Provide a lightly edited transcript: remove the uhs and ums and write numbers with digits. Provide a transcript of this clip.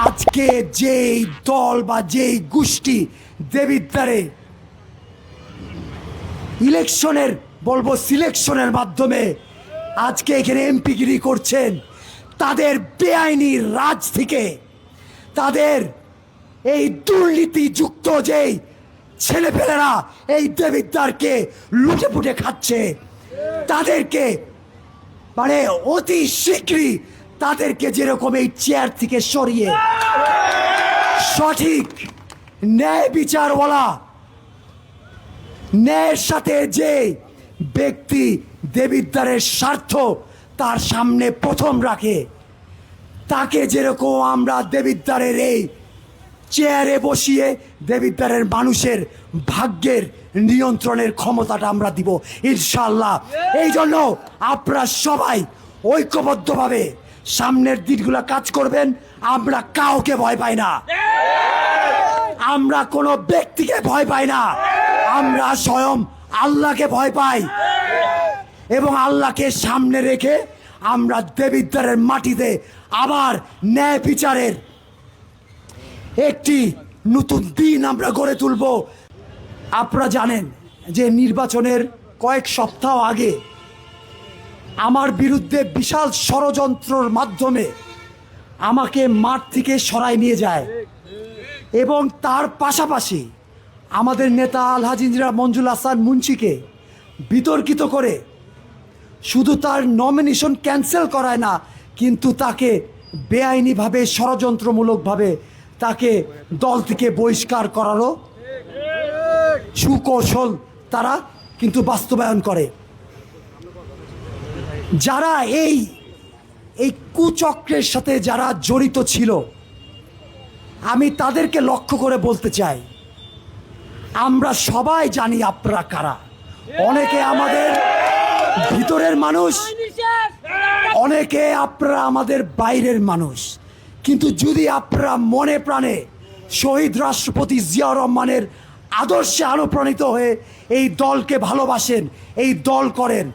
আজকে যেই দল বা যেই গোষ্ঠী দেবিদ্বারে ইলেকশনের বলবো সিলেকশনের মাধ্যমে আজকে এখানে এমপিগিরি করছেন, তাদের বেআইনি রাজ থেকে, তাদের এই দুর্নীতিযুক্ত যেই ছেলেপেলেরা এই দেবিদ্বারকে লুটে পুটে খাচ্ছে, তাদেরকে মানে অতি শীঘ্রই তাদেরকে যেরকম এই চেয়ার থেকে সরিয়ে সঠিক ন্যায় বিচারওয়ালা, ন্যায়ের সাথে যে ব্যক্তি দেবিদ্বারের স্বার্থ তার সামনে প্রথম রাখে, তাকে যেরকম আমরা দেবিদ্বারের এই চেয়ারে বসিয়ে দেবিদ্বারের মানুষের ভাগ্যের নিয়ন্ত্রণের ক্ষমতাটা আমরা দিব ইনশাআল্লাহ। এই জন্য আপনারা সবাই ঐক্যবদ্ধভাবে সামনের দিনগুলো কাজ করবেন। আমরা কাউকে ভয় পাই না, আমরা কোনো ব্যক্তিকে ভয় পাই না, আমরা স্বয়ং আল্লাহকে ভয় পাই এবং আল্লাহকে সামনে রেখে আমরা দেবিদ্বারের মাটিতে আবার ন্যায় বিচারের একটি নতুন দিন আমরা গড়ে তুলব। আপনারা জানেন যে নির্বাচনের কয়েক সপ্তাহ আগে আমার বিরুদ্ধে বিশাল ষড়যন্ত্রের মাধ্যমে আমাকে মাঠ থেকে সরাই নিয়ে যায় এবং তার পাশাপাশি আমাদের নেতা আলহাজ ইঞ্জিনিয়ার মঞ্জুল হাসান মুন্সিকে বিতর্কিত করে শুধু তার নমিনেশন ক্যান্সেল করায় না, কিন্তু তাকে বেআইনিভাবে ষড়যন্ত্রমূলকভাবে তাকে দল থেকে বহিষ্কার করারও সুকৌশল তারা কিন্তু বাস্তবায়ন করে। যারা এই কুচক্রের সাথে যারা জড়িত ছিল, আমি তাদেরকে লক্ষ্য করে বলতে চাই, আমরা সবাই জানি আপনারা কারা। অনেকে আমাদের ভিতরের মানুষ, অনেকে আপনারা আমাদের বাইরের মানুষ, কিন্তু যদি আপনারা মনে প্রাণে শহীদ রাষ্ট্রপতি জিয়াউর রহমানের আদর্শে অনুপ্রাণিত হয়ে এই দলকে ভালোবাসেন, এই দল করেন,